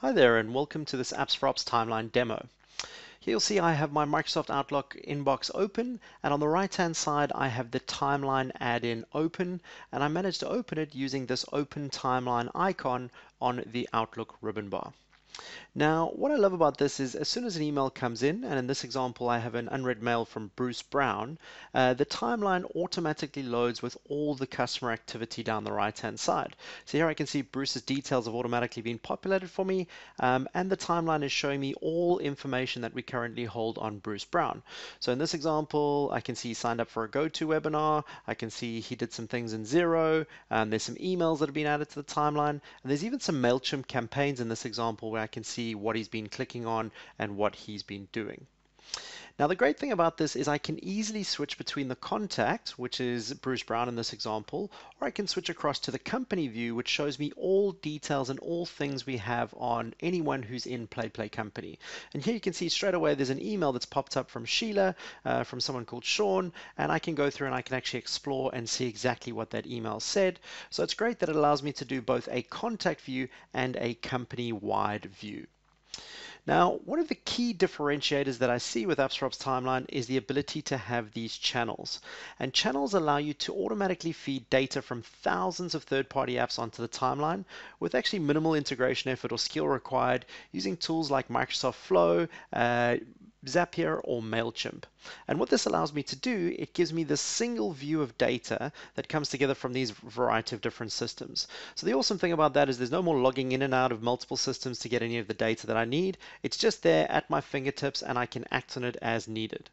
Hi there and welcome to this AppsForOps Timeline demo. Here you'll see I have my Microsoft Outlook inbox open, and on the right hand side I have the timeline add-in open, and I managed to open it using this open timeline icon on the Outlook ribbon bar. Now, what I love about this is as soon as an email comes in, and in this example I have an unread mail from Bruce Brown, the timeline automatically loads with all the customer activity down the right hand side. So here I can see Bruce's details have automatically been populated for me, and the timeline is showing me all information that we currently hold on Bruce Brown. So in this example, I can see he signed up for a GoTo webinar, I can see he did some things in Xero, there's some emails that have been added to the timeline, and there's even some MailChimp campaigns in this example where I can see what he's been clicking on and what he's been doing. Now the great thing about this is I can easily switch between the contact, which is Bruce Brown in this example, or I can switch across to the company view, which shows me all details and all things we have on anyone who's in Play Company. And here you can see straight away there's an email that's popped up from Sheila, from someone called Sean, and I can go through and I can actually explore and see exactly what that email said. So it's great that it allows me to do both a contact view and a company-wide view. Now, one of the key differentiators that I see with AppsForOps Timeline is the ability to have these channels. And channels allow you to automatically feed data from thousands of third-party apps onto the timeline with actually minimal integration effort or skill required using tools like Microsoft Flow, Zapier or MailChimp. And what this allows me to do, it gives me this single view of data that comes together from these variety of different systems. So the awesome thing about that is there's no more logging in and out of multiple systems to get any of the data that I need. It's just there at my fingertips and I can act on it as needed.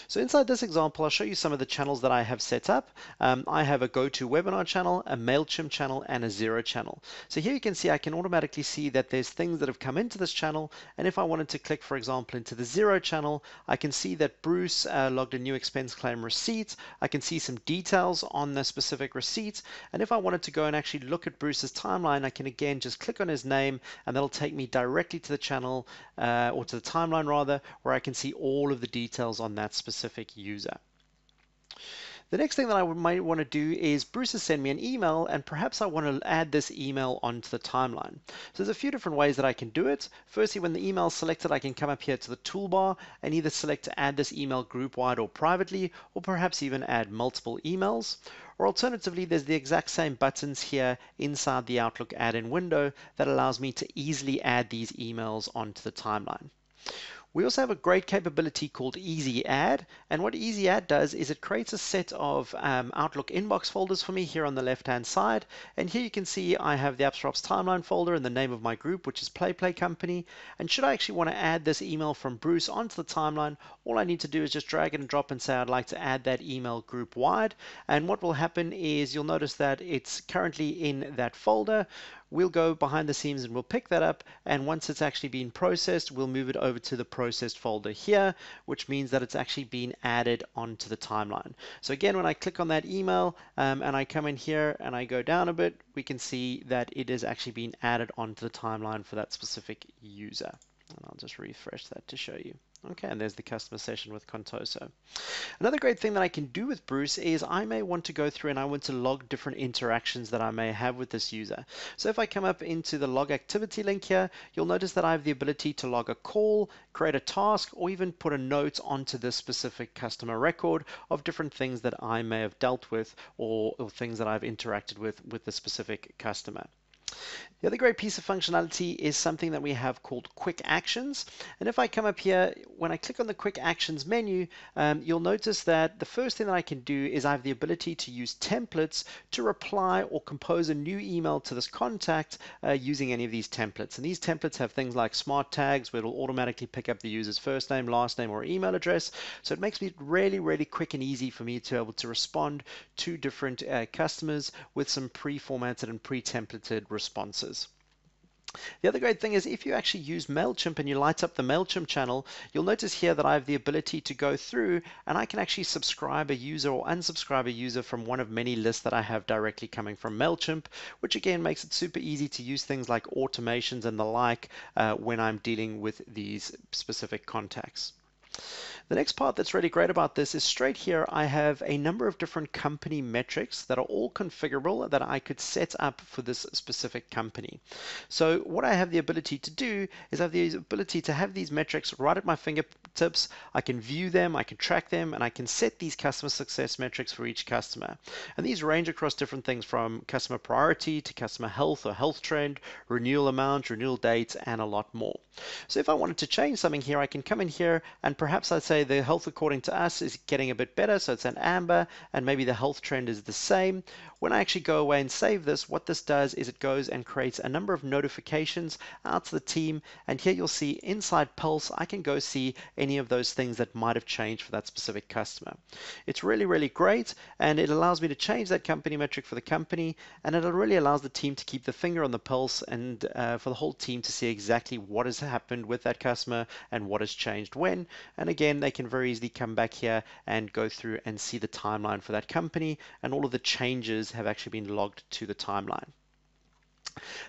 So inside this example, I'll show you some of the channels that I have set up. I have a GoToWebinar channel, a MailChimp channel, and a Xero channel. So here you can see I can automatically see that there's things that have come into this channel, and if I wanted to click, for example, into the Xero channel, I can see that Bruce logged a new expense claim receipt. I can see some details on the specific receipt, and if I wanted to go and actually look at Bruce's timeline, I can again just click on his name, and that'll take me directly to the channel, or to the timeline rather, where I can see all of the details on that specific user. The next thing that I might want to do is Bruce has sent me an email, and perhaps I want to add this email onto the timeline. So there's a few different ways that I can do it. Firstly, when the email is selected, I can come up here to the toolbar and either select to add this email group-wide or privately, or perhaps even add multiple emails. Or alternatively, there's the exact same buttons here inside the Outlook add-in window that allows me to easily add these emails onto the timeline. We also have a great capability called Easy Add, and what Easy Add does is it creates a set of Outlook inbox folders for me here on the left hand side, and here you can see I have the AppsForOps Timeline folder and the name of my group, which is Play Company. And should I actually want to add this email from Bruce onto the timeline, all I need to do is just drag and drop and say I'd like to add that email group wide, and what will happen is you'll notice that it's currently in that folder. We'll go behind the scenes and we'll pick that up, and once it's actually been processed, we'll move it over to the processed folder here, which means that it's actually been added onto the timeline. So again, when I click on that email and I come in here and I go down a bit, we can see that it is actually being added onto the timeline for that specific user. And I'll just refresh that to show you. Okay, and there's the customer session with Contoso. Another great thing that I can do with Bruce is I may want to go through and I want to log different interactions that I may have with this user. So if I come up into the log activity link here, you'll notice that I have the ability to log a call, create a task, or even put a note onto this specific customer record of different things that I may have dealt with, or things that I've interacted with the specific customer. The other great piece of functionality is something that we have called Quick Actions. And if I come up here, when I click on the Quick Actions menu, you'll notice that the first thing that I can do is I have the ability to use templates to reply or compose a new email to this contact using any of these templates. And these templates have things like smart tags where it'll automatically pick up the user's first name, last name, or email address. So it makes it really, really quick and easy for me to be able to respond to different customers with some pre-formatted and pre-templated responses. The other great thing is if you actually use MailChimp and you light up the MailChimp channel, you'll notice here that I have the ability to go through and I can actually subscribe a user or unsubscribe a user from one of many lists that I have directly coming from MailChimp, which again makes it super easy to use things like automations and the like when I'm dealing with these specific contacts. The next part that's really great about this is straight here I have a number of different company metrics that are all configurable that I could set up for this specific company. So what I have the ability to do is I have the ability to have these metrics right at my fingertips. I can view them, I can track them, and I can set these customer success metrics for each customer. And these range across different things from customer priority to customer health or health trend, renewal amount, renewal date, and a lot more. So if I wanted to change something here, I can come in here and perhaps I'd say the health according to us is getting a bit better, so it's an amber, and maybe the health trend is the same. When I actually go away and save this, what this does is it goes and creates a number of notifications out to the team, and here you'll see inside Pulse, I can go see any of those things that might have changed for that specific customer. It's really, really great, and it allows me to change that company metric for the company, and it really allows the team to keep the finger on the pulse and for the whole team to see exactly what has happened with that customer and what has changed when. And again, they can very easily come back here and go through and see the timeline for that company, and all of the changes have actually been logged to the timeline.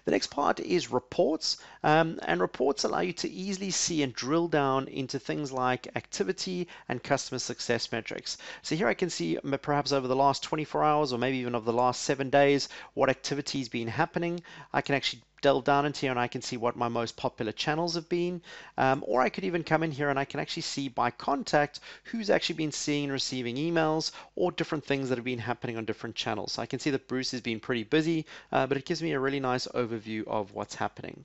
The next part is reports, and reports allow you to easily see and drill down into things like activity and customer success metrics. So here I can see perhaps over the last 24 hours or maybe even over the last 7 days what activity has been happening. I can actually delve down into here and I can see what my most popular channels have been, or I could even come in here and I can actually see by contact who's actually been seeing and receiving emails or different things that have been happening on different channels. So I can see that Bruce has been pretty busy, but it gives me a really nice overview of what's happening.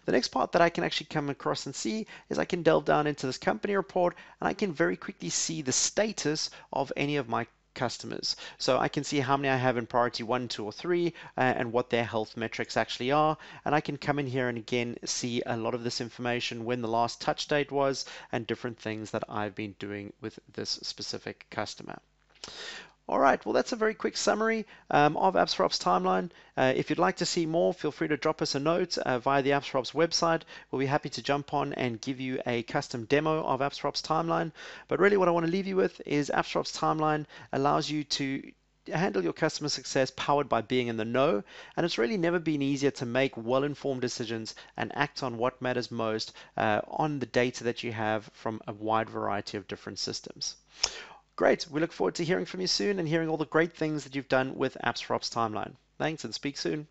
The next part that I can actually come across and see is I can delve down into this company report and I can very quickly see the status of any of my customers. So I can see how many I have in priority 1, 2, or 3 and what their health metrics actually are. And I can come in here and again see a lot of this information, when the last touch date was, and different things that I've been doing with this specific customer. All right, well, that's a very quick summary of AppsForOps Timeline. If you'd like to see more, feel free to drop us a note via the AppsForOps website. We'll be happy to jump on and give you a custom demo of AppsForOps Timeline. But really what I want to leave you with is AppsForOps Timeline allows you to handle your customer success powered by being in the know, and it's really never been easier to make well-informed decisions and act on what matters most on the data that you have from a wide variety of different systems. Great. We look forward to hearing from you soon and hearing all the great things that you've done with AppsForOps Timeline. Thanks and speak soon.